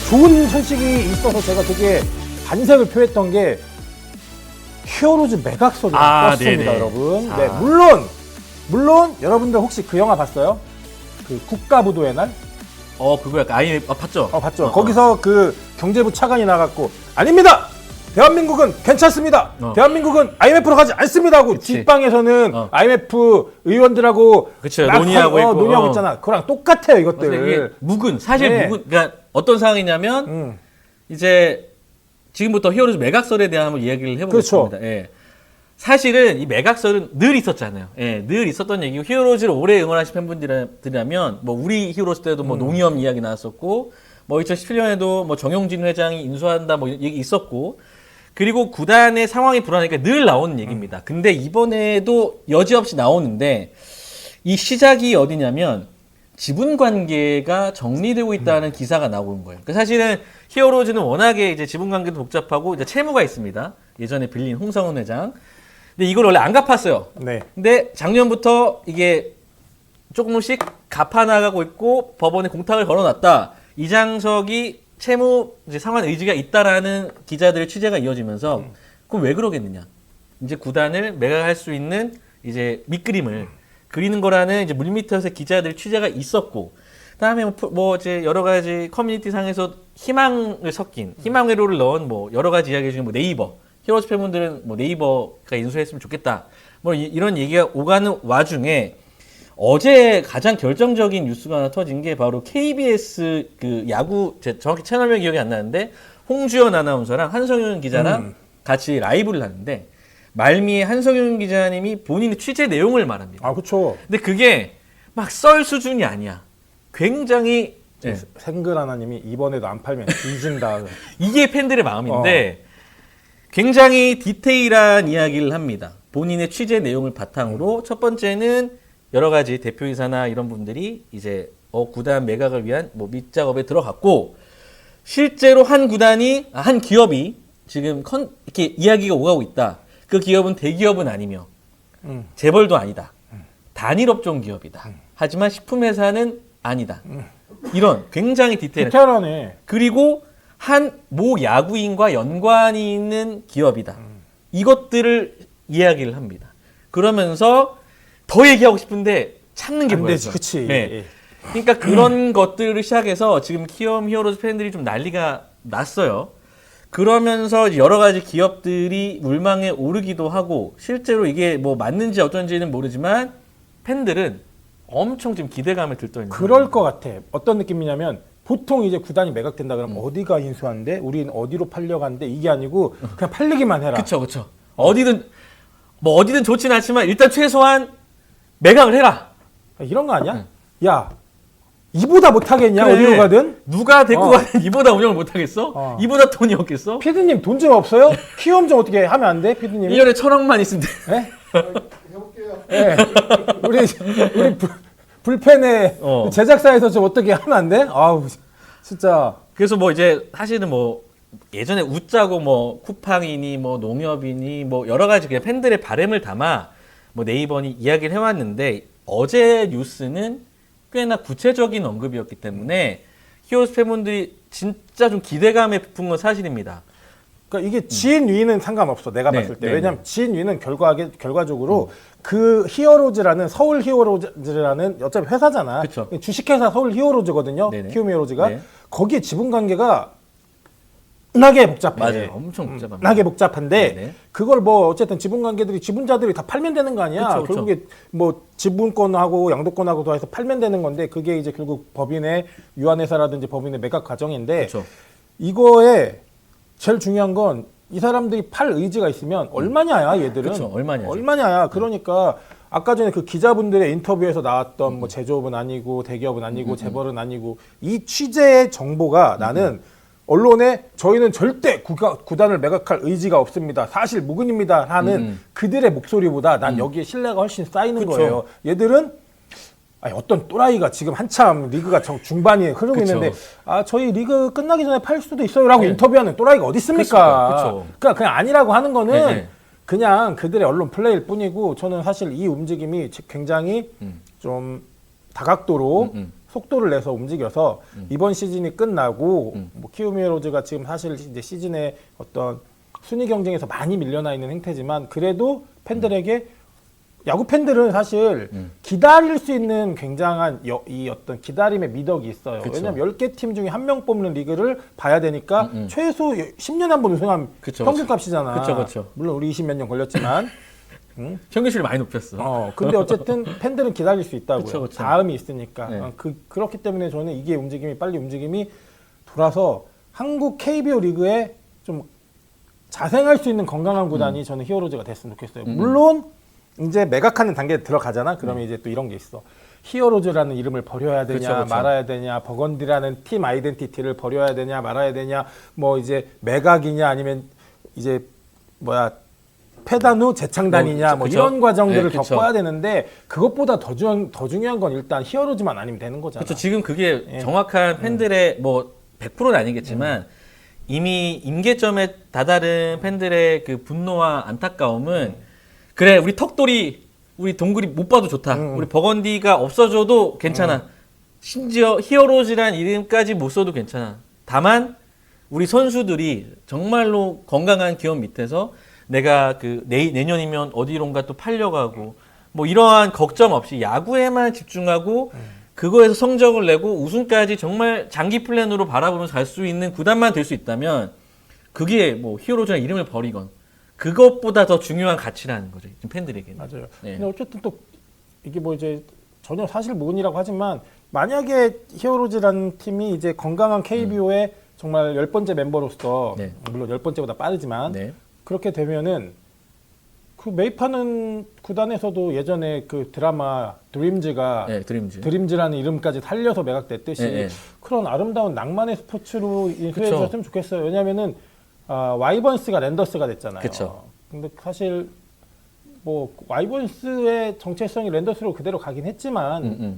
좋은 소식이 있어서 제가 되게 반색을 표했던 게 히어로즈 매각설이 떴습니다, 네네. 여러분. 아. 네, 물론 여러분들 혹시 그 영화 봤어요? 그 국가부도의 날? 그거 약간 봤죠? 봤죠. 거기서 그 경제부 차관이 나갔고 아닙니다. 대한민국은 괜찮습니다. 대한민국은 IMF로 가지 않습니다 하고 그치. 뒷방에서는 IMF 의원들하고 그쵸, 막 논의하고 있고. 논의하고 있잖아. 그거랑 똑같아요, 이것들. 이게 사실 네. 그러니까 어떤 상황이냐면 이제 지금부터 히어로즈 매각설에 대한 한번 이야기를 해보겠습니다. 그렇죠. 예. 사실은 이 매각설은 늘 있었잖아요. 예, 늘 있었던 얘기고 히어로즈를 오래 응원하신 팬분들이라면 뭐 우리 히어로즈 때도 뭐 농협 이야기 나왔었고 뭐 2017년에도 뭐 정용진 회장이 인수한다 뭐 얘기 있었고 그리고 구단의 상황이 불안하니까 늘 나오는 얘기입니다. 근데 이번에도 여지없이 나오는데 이 시작이 어디냐면 지분 관계가 정리되고 있다는 기사가 나오는 거예요. 그러니까 사실은 히어로즈는 워낙에 이제 지분 관계도 복잡하고 이제 채무가 있습니다. 예전에 빌린 홍성훈 회장. 근데 이걸 원래 안 갚았어요. 네. 근데 작년부터 이게 조금씩 갚아나가고 있고 법원에 공탁을 걸어놨다. 이장석이 채무 이제 상환 의지가 있다라는 기자들의 취재가 이어지면서 그럼 왜 그러겠느냐? 이제 구단을 매각할 수 있는 이제 밑그림을 그리는 거라는 이제 물밑에서 기자들 취재가 있었고, 그다음에 뭐 이제 여러 가지 커뮤니티 상에서 희망을 섞인 희망 회로를 넣은 뭐 여러 가지 이야기 중에 뭐 네이버 히어로즈 팬분들은 뭐 네이버가 인수했으면 좋겠다 뭐 이런 얘기가 오가는 와중에 어제 가장 결정적인 뉴스가 하나 터진 게 바로 KBS 그 야구 정확히 채널명 기억이 안 나는데 홍주연 아나운서랑 한성윤 기자랑 같이 라이브를 하는데 말미에 한성윤 기자님이 본인의 취재 내용을 말합니다. 아, 그렇죠. 근데 그게 막 썰 수준이 아니야. 굉장히 생글 하나님이 이번에도 안 팔면 뒤진다. 이게 팬들의 마음인데 굉장히 디테일한 이야기를 합니다. 본인의 취재 내용을 바탕으로 첫 번째는 여러 가지 대표이사나 이런 분들이 이제 구단 매각을 위한 뭐 밑작업에 들어갔고 실제로 한 기업이 지금 이렇게 이야기가 오가고 있다. 그 기업은 대기업은 아니며 재벌도 아니다. 단일업종 기업이다. 하지만 식품회사는 아니다. 이런 굉장히 디테일하네. 그리고 한 모 야구인과 연관이 있는 기업이다. 이것들을 이야기를 합니다. 그러면서 더 얘기하고 싶은데 참는 게 보여요. 그치. 네. 그러니까 그런 것들을 시작해서 지금 키움 히어로즈 팬들이 좀 난리가 났어요. 그러면서 이제 여러 가지 기업들이 물망에 오르기도 하고 실제로 이게 뭐 맞는지 어쩐지는 모르지만 팬들은 엄청 지금 기대감을 들떠있는 그럴 것 같아. 어떤 느낌이냐면 보통 이제 구단이 매각된다 그러면 어디가 인수한데 우린 어디로 팔려가는데 이게 아니고 그냥 팔리기만 해라. 그쵸. 어디든 좋진 않지만 일단 최소한 매각을 해라. 이런 거 아니야? 야, 이보다 못하겠냐? 그래. 어디로 가든? 누가 데리고 가든 이보다 운영을 못하겠어? 이보다 돈이 없겠어? 피디님 돈 좀 없어요? 키움 좀 어떻게 하면 안 돼? 피디님? 1년에 1,000억만 있으면 돼. 네? 네. 우리 불펜의 제작사에서 좀 어떻게 하면 안 돼? 아우, 진짜. 그래서 뭐 이제 사실은 뭐 예전에 웃자고 뭐 쿠팡이니 뭐 농협이니 뭐 여러 가지 그냥 팬들의 바램을 담아 뭐 네이버니 이야기를 해왔는데 어제 뉴스는 꽤나 구체적인 언급이었기 때문에 히어로즈 팬분들이 진짜 좀 기대감에 부푼 건 사실입니다. 그러니까 이게 진위는 상관없어. 내가 봤을 때. 왜냐면 진위는 결과적으로 그 히어로즈라는 서울 히어로즈라는 어차피 회사잖아. 그쵸. 주식회사 서울 히어로즈거든요. 네네. 키움 히어로즈가. 네. 거기에 지분 관계가 나게 복잡해. 맞아요. 엄청 복잡합니다. 나게 복잡한데 네네. 그걸 뭐 어쨌든 지분 관계들이 지분자들이 다 팔면 되는 거 아니야. 그쵸. 결국에 뭐 지분권하고 양도권하고 다 해서 팔면 되는 건데 그게 이제 결국 법인의 유한회사라든지 법인의 매각 과정인데 그쵸. 이거에 제일 중요한 건 이 사람들이 팔 의지가 있으면 얼마냐야 얘들은. 그쵸, 얼마냐죠. 얼마냐야. 그러니까 아까 전에 그 기자분들의 인터뷰에서 나왔던 뭐 제조업은 아니고 대기업은 아니고 재벌은 아니고 이 취재의 정보가 나는 언론에 저희는 절대 구단을 매각할 의지가 없습니다. 사실 무근입니다. 하는 그들의 목소리보다 난 여기에 신뢰가 훨씬 쌓이는 그쵸. 거예요. 얘들은 아니, 어떤 또라이가 지금 한참 리그가 중반에 흐르고 그쵸. 있는데 저희 리그 끝나기 전에 팔 수도 있어요라고 네. 인터뷰하는 또라이가 어디 있습니까? 그쵸. 그러니까 그냥 아니라고 하는 거는 네. 그냥 그들의 언론 플레이일 뿐이고 저는 사실 이 움직임이 굉장히 좀 다각도로 속도를 내서 움직여서 이번 시즌이 끝나고 뭐 키움 히어로즈가 지금 사실 이제 시즌에 어떤 순위 경쟁에서 많이 밀려나 있는 행태지만 그래도 팬들에게 야구 팬들은 사실 기다릴 수 있는 굉장한 이 어떤 기다림의 미덕이 있어요. 그쵸. 왜냐하면 10개 팀 중에 한 명 뽑는 리그를 봐야 되니까 최소 10년에 한 번 우승하면 그쵸, 평균값이잖아. 그쵸. 물론 우리 20몇 년 걸렸지만 평균치를 많이 높였어. 근데 어쨌든 팬들은 기다릴 수 있다고요. 그쵸. 다음이 있으니까. 네. 그렇기 때문에 저는 이게 빨리 움직임이 돌아서 한국 KBO 리그에 좀 자생할 수 있는 건강한 구단이 저는 히어로즈가 됐으면 좋겠어요. 물론 이제 매각하는 단계에 들어가잖아. 그러면 이제 또 이런 게 있어. 히어로즈라는 이름을 버려야 되냐 그쵸. 말아야 되냐, 버건디라는 팀 아이덴티티를 버려야 되냐 말아야 되냐, 뭐 이제 매각이냐 아니면 이제 폐단 후 재창단이냐 뭐 그쵸. 이런 과정들을 네, 그쵸. 겪어야 되는데 그것보다 더 중요한 건 일단 히어로즈만 아니면 되는 거잖아. 그렇죠. 지금 그게 예. 정확한 팬들의 뭐 100%는 아니겠지만 이미 임계점에 다다른 팬들의 그 분노와 안타까움은 그래 우리 턱돌이 우리 동굴이 못 봐도 좋다. 우리 버건디가 없어져도 괜찮아. 심지어 히어로즈란 이름까지 못 써도 괜찮아. 다만 우리 선수들이 정말로 건강한 기업 밑에서 내가 그 내년이면 어디론가 또 팔려가고 뭐 이러한 걱정 없이 야구에만 집중하고 그거에서 성적을 내고 우승까지 정말 장기 플랜으로 바라보면서 갈 수 있는 구단만 될 수 있다면 그게 뭐 히어로즈라는 이름을 버리건 그것보다 더 중요한 가치라는 거죠. 지금 팬들에게는. 맞아요. 네. 근데 어쨌든 또 이게 뭐 이제 전혀 사실 무근이라고 하지만 만약에 히어로즈라는 팀이 이제 건강한 KBO의 정말 10번째 멤버로서 네. 물론 10번째보다 빠르지만 네. 그렇게 되면은 그 매입하는 구단에서도 예전에 그 드라마 드림즈가 네, 드림즈. 드림즈라는 이름까지 살려서 매각됐듯이 네, 네. 그런 아름다운 낭만의 스포츠로 그쵸. 인수해줬으면 좋겠어요. 왜냐면은 와이번스가 랜더스가 됐잖아요. 그쵸. 근데 사실 뭐 와이번스의 정체성이 랜더스로 그대로 가긴 했지만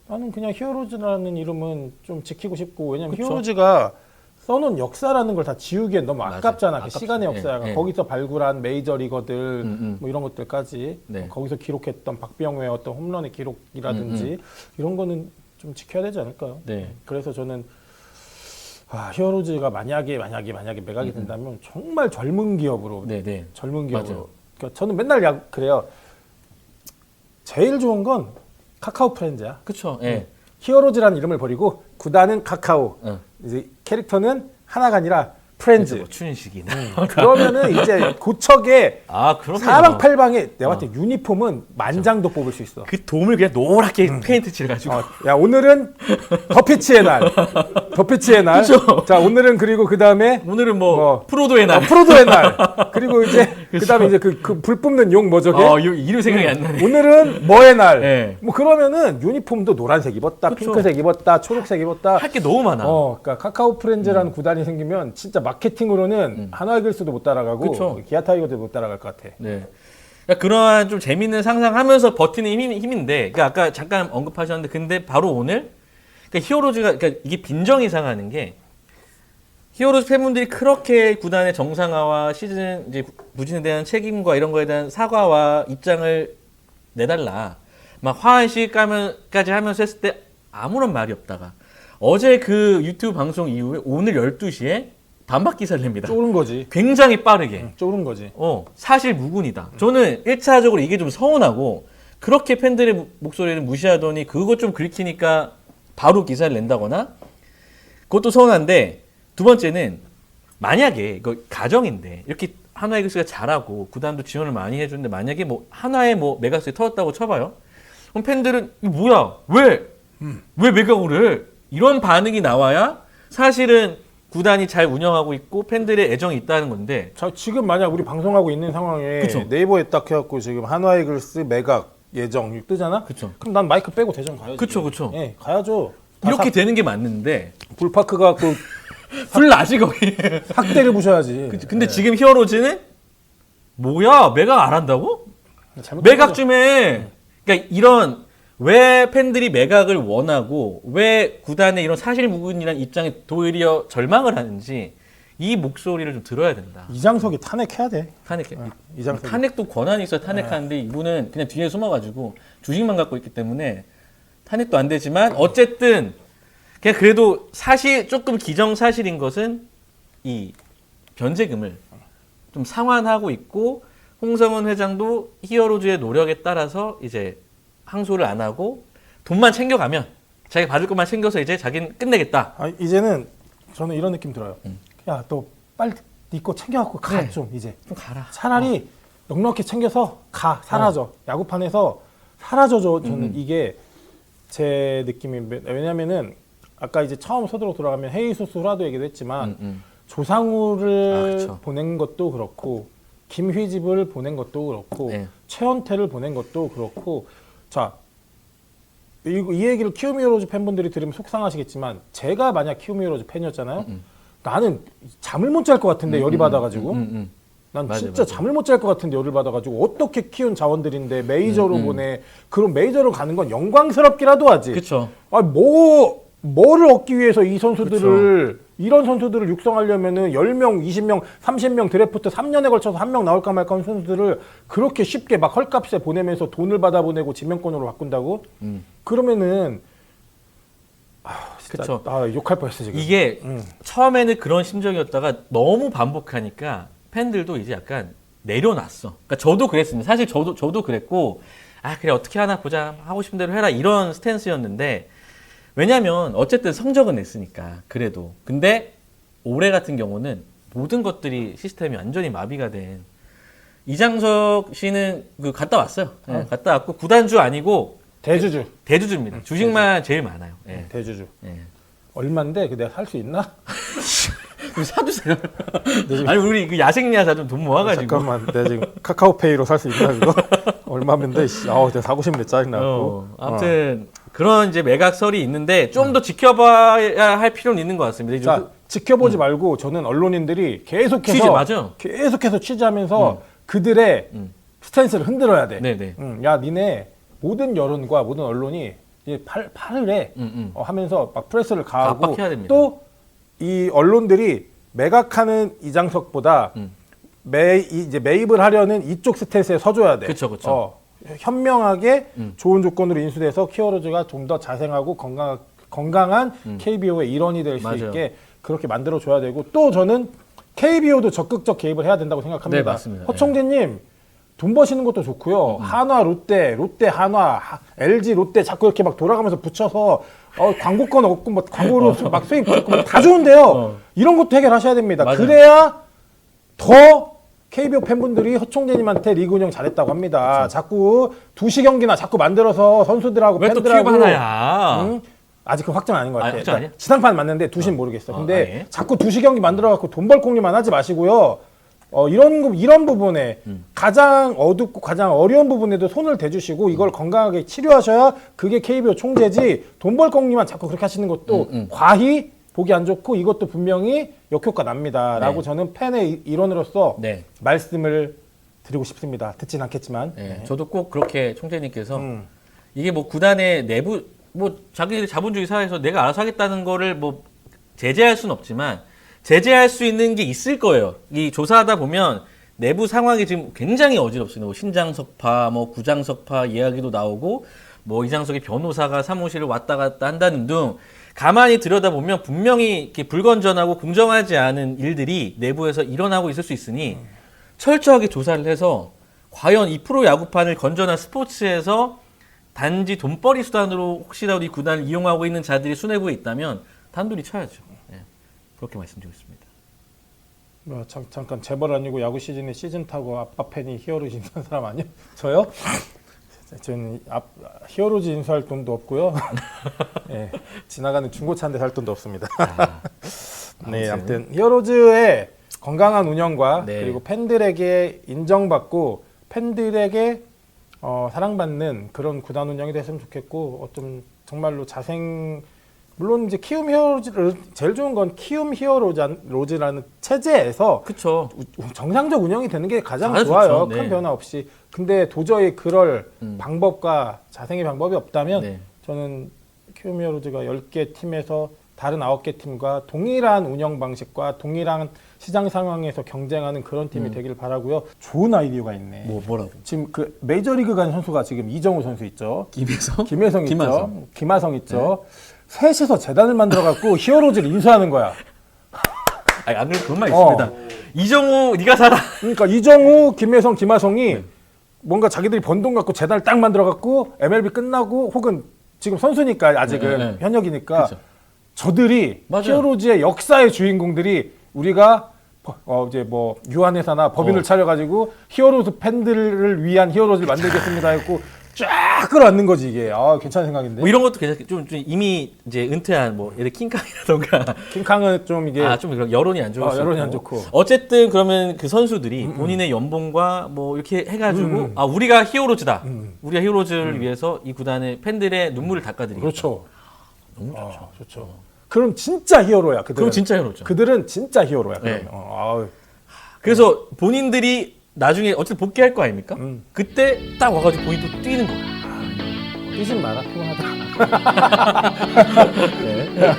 나는 그냥 히어로즈라는 이름은 좀 지키고 싶고 왜냐면 그쵸. 히어로즈가 써놓은 역사라는 걸 다 지우기엔 너무 맞아요. 아깝잖아. 그 아깝죠. 시간의 역사가 예, 예. 거기서 발굴한 메이저리거들 뭐 이런 것들까지 네. 거기서 기록했던 박병호의 어떤 홈런의 기록이라든지 이런 거는 좀 지켜야 되지 않을까요? 네. 그래서 저는 히어로즈가 만약에 매각이 된다면 정말 젊은 기업으로 네, 네. 젊은 기업으로. 맞아요. 그러니까 저는 맨날 그래요. 제일 좋은 건 카카오 프렌즈야. 그쵸. 예. 히어로즈라는 이름을 버리고 구단은 카카오. 어. 이제 캐릭터는 하나가 아니라 프렌즈. 뭐 추인식이나. 그러면은 이제 고척에 아, 그럼요. 사방팔방에 내가 봤을 때 유니폼은 만장도 뽑을 수 있어. 그 돔을 그냥 노랗게 페인트 칠해가지고. 야 오늘은 더피치의 날. 더피치의 날. 그쵸. 자 오늘은 그리고 그 다음에 오늘은 뭐 프로도의 날. 프로도의 날. 그리고 이제 그 다음에 이제 그 불 뿜는 용 뭐 저게. 이름 생각이 안 나네. 오늘은 뭐의 날. 네. 뭐 그러면은 유니폼도 노란색 입었다, 그쵸. 핑크색 입었다, 초록색 입었다. 할 게 너무 많아. 그러니까 카카오 프렌즈라는 구단이 생기면 진짜 마케팅으로는 하나이글스도 못 따라가고 그쵸. 기아 타이거도 못 따라갈 것 같아. 네. 그러니까 그러한 좀 재밌는 상상하면서 버티는 힘인데, 그러니까 아까 잠깐 언급하셨는데, 근데 바로 오늘, 그러니까 히어로즈가, 그러니까 이게 빈정이 상하는 게, 히어로즈 팬분들이 그렇게 구단의 정상화와 시즌 이제 부진에 대한 책임과 이런 거에 대한 사과와 입장을 내달라. 막 화한식까지 하면서 했을 때 아무런 말이 없다가, 어제 그 유튜브 방송 이후에 오늘 12시에 단박 기사를 냅니다. 쫄은 거지. 굉장히 빠르게. 쫄은 거지. 사실 무근이다. 저는 1차적으로 이게 좀 서운하고 그렇게 팬들의 목소리를 무시하더니 그거 좀 긁히니까 바로 기사를 낸다거나 그것도 서운한데 두 번째는 만약에 이거 가정인데 이렇게 한화 이글스가 잘하고 구단도 지원을 많이 해주는데 만약에 뭐 한화에 뭐 매각수에 터졌다고 쳐봐요. 그럼 팬들은 이거 뭐야? 왜 매각을 해? 이런 반응이 나와야 사실은 구단이 잘 운영하고 있고 팬들의 애정이 있다는 건데. 자, 지금 만약 우리 방송하고 있는 상황에 그쵸. 네이버에 딱 해갖고 지금 한화이글스 매각 예정 뜨잖아? 그쵸. 그럼 난 마이크 빼고 대전 가야지. 그쵸. 예, 가야죠. 다 이렇게 되는 게 맞는데 불파크 가고 불 나지 거기. 학대를 부셔야지. 근데 지금 히어로즈는 뭐야 매각 안 한다고? 잘못된 매각 거죠. 좀 해. 그러니까 이런 왜 팬들이 매각을 원하고 왜 구단의 이런 사실무근이라는 입장에 도리어 절망을 하는지 이 목소리를 좀 들어야 된다. 이장석이 탄핵해야 돼. 탄핵해. 이장석이. 탄핵도 권한이 있어야 탄핵하는데 이분은 그냥 뒤에 숨어가지고 주식만 갖고 있기 때문에 탄핵도 안 되지만 어쨌든 그냥 그래도 사실 조금 기정사실인 것은 이 변제금을 좀 상환하고 있고 홍성은 회장도 히어로즈의 노력에 따라서 이제 항소를 안 하고 돈만 챙겨가면 자기 받을 것만 챙겨서 이제 자기는 끝내겠다. 아, 이제는 저는 이런 느낌 들어요. 야, 너 빨리 네 거 챙겨갖고 가 네. 좀 이제. 좀 가라. 차라리 넉넉히 챙겨서 가 사라져. 야구판에서 사라져줘. 저는 이게 제 느낌이 왜냐면은 아까 이제 처음 서두로 돌아가면 헤이수스 후라도 얘기도 했지만 조상우를 그쵸. 보낸 것도 그렇고 김휘집을 보낸 것도 그렇고 네. 최원태를 보낸 것도 그렇고 자. 이 얘기를 키움히어로즈 팬분들이 들으면 속상하시겠지만 제가 만약 키움히어로즈 팬이었잖아요. 나는 잠을 못 잘 것 같은데 열이 받아가지고 난 맞아, 진짜 맞아. 잠을 못 잘 것 같은데 열을 받아가지고 어떻게 키운 자원들인데 메이저로 보내 그럼 메이저로 가는 건 영광스럽기라도 하지. 그렇죠. 아, 뭐를 얻기 위해서 이 선수들을 이런 선수들을 육성하려면은 10명, 20명, 30명 드래프트 3년에 걸쳐서 한 명 나올까 말까 하는 선수들을 그렇게 쉽게 막 헐값에 보내면서 돈을 받아 보내고 지명권으로 바꾼다고? 그러면은 진짜, 그쵸. 욕할 뻔했어 지금. 이게 처음에는 그런 심정이었다가 너무 반복하니까 팬들도 이제 약간 내려놨어. 그러니까 저도 그랬습니다. 사실 저도 그랬고 아 그래 어떻게 하나 보자 하고 싶은 대로 해라 이런 스탠스였는데 왜냐면 어쨌든 성적은 냈으니까 그래도 근데 올해 같은 경우는 모든 것들이 시스템이 완전히 마비가 된 이장석 씨는 그 갔다 왔어요. 예, 갔다 왔고 구단주 아니고 대주주. 대주주입니다. 주식만 제일 많아요. 예. 대주주. 예. 얼만데 그 내가 살 수 있나? 그럼 사주세요. 아니 우리 그 야생야사 좀 돈 모아가지고. 잠깐만, 내가 지금 카카오페이로 살 수 있나 그거? 얼마면데? 내가 사고 싶네 짜증나고. 아무튼 그런 이제 매각설이 있는데 좀 더 지켜봐야 할 필요는 있는 것 같습니다. 이제 자, 지켜보지 말고 저는 언론인들이 계속해서 취재, 맞아. 계속해서 취재하면서 그들의 스탠스를 흔들어야 돼. 네네. 야, 니네 모든 여론과 모든 언론이 이제 팔을 해 하면서 막 프레스를 가하고 압박해야 됩니다. 또 이 언론들이 매각하는 이장석보다 이제 매입을 하려는 이쪽 스탠스에 서줘야 돼. 그쵸, 그쵸. 현명하게 좋은 조건으로 인수돼서 키워로즈가 좀 더 자생하고 건강한 KBO의 일원이 될 수 맞아요. 있게 그렇게 만들어줘야 되고 또 저는 KBO도 적극적 개입을 해야 된다고 생각합니다. 네, 맞습니다. 허청재님 돈 버시는 것도 좋고요. 한화, 롯데, 한화, LG, 롯데 자꾸 이렇게 막 돌아가면서 붙여서 광고권 얻고 뭐 광고로 막 수익 받고 다 좋은데요. 이런 것도 해결하셔야 됩니다. 맞아요. 그래야 더 KBO 팬분들이 허청재님한테 리그 운영 잘했다고 합니다. 그렇죠. 자꾸 2시 경기나 자꾸 만들어서 선수들하고 왜 또 팬들하고 큐브 하나야? 응? 아직 그 확정 아닌 것 같아요. 확정 아니야? 지상판 맞는데 2시는 모르겠어. 근데 예. 자꾸 2시 경기 만들어갖고 돈 벌 공리만 하지 마시고요. 이런 부분에 가장 어둡고 가장 어려운 부분에도 손을 대주시고 이걸 건강하게 치료하셔야 그게 KBO 총재지 돈 벌 공리만 자꾸 그렇게 하시는 것도 과히 보기 안 좋고 이것도 분명히 역효과 납니다라고 네. 저는 팬의 일원으로서 네. 말씀을 드리고 싶습니다. 듣진 않겠지만. 네. 저도 꼭 그렇게 총재님께서 이게 뭐 구단의 내부 뭐 자기들이 자본주의 사회에서 내가 알아서 하겠다는 거를 뭐 제재할 수는 없지만 제재할 수 있는 게 있을 거예요. 이 조사하다 보면 내부 상황이 지금 굉장히 어지럽습니다. 뭐 신장석파, 뭐 구장석파 이야기도 나오고 뭐 이장석의 변호사가 사무실을 왔다 갔다 한다는 등 가만히 들여다보면 분명히 이렇게 불건전하고 공정하지 않은 일들이 내부에서 일어나고 있을 수 있으니 철저하게 조사를 해서 과연 이 프로 야구판을 건전한 스포츠에서 단지 돈벌이 수단으로 혹시라도 이 구단을 이용하고 있는 자들이 수뇌부에 있다면 단둘이 쳐야죠. 네. 그렇게 말씀드리고 있습니다. 잠깐 재벌 아니고 야구 시즌에 시즌 타고 아빠 팬이 히어로즈 인수한 사람 아니야? 저요? 저는 히어로즈 인수할 돈도 없고요. 네, 지나가는 중고차 한 대 살 돈도 없습니다. 네, 아무튼 히어로즈의 건강한 운영과 네. 그리고 팬들에게 인정받고 팬들에게 사랑받는 그런 구단 운영이 됐으면 좋겠고 좀 정말로 물론 이제 키움 히어로즈 제일 좋은 건 키움 히어로즈라는 체제에서 그렇죠. 정상적 운영이 되는 게 가장 가장 좋아요. 좋죠. 네. 큰 변화 없이. 근데 도저히 그럴 방법과 자생의 방법이 없다면 네. 저는 키움 히어로즈가 10개 팀에서 다른 9개 팀과 동일한 운영 방식과 동일한 시장 상황에서 경쟁하는 그런 팀이 되기를 바라고요. 좋은 아이디어가 있네. 뭐라고? 지금 그 메이저리그 간 선수가 지금 이정우 선수 있죠. 김혜성? 김혜성 김하성. 있죠. 김하성 있죠. 셋이서 재단을 만들어 갖고 히어로즈를 인수하는 거야. 아니, 안 그래도 그런 말 있습니다. 이정우 네가 살아. 그러니까 이정우, 김혜성, 김하성이 뭔가 자기들이 번 돈 갖고 재단을 딱 만들어 갖고 MLB 끝나고 혹은 지금 선수니까 아직은 네. 현역이니까 그렇죠. 저들이 맞아요. 히어로즈의 역사의 주인공들이 우리가 이제 뭐 유한회사나 법인을 차려가지고 히어로즈 팬들을 위한 히어로즈를 만들겠습니다 했고 쫙 끌어안는 거지 이게. 아 괜찮은 생각인데. 뭐 이런 것도 괜찮. 좀 이미 이제 은퇴한 뭐 예를 들어 킹강이라던가. 킹캉은 좀 이게 좀 그런 여론이 안 좋을 수 여론이 있고. 안 좋고. 어쨌든 그러면 그 선수들이 본인의 연봉과 뭐 이렇게 해가지고 우리가 히어로즈다. 우리가 히어로즈를 위해서 이 구단의 팬들의 눈물을 닦아드리겠다. 그렇죠. 너무 좋죠. 좋죠. 그럼 진짜 히어로야. 그들은. 그럼 진짜 히어로죠. 그들은 진짜 히어로야. 그러면. 네. 아우. 그래서 본인들이 나중에 어쨌든 복귀할 거 아닙니까? 그때 딱 와가지고 본인 또 뛰는 거야. 뛰진 마라. 피곤하다. 네.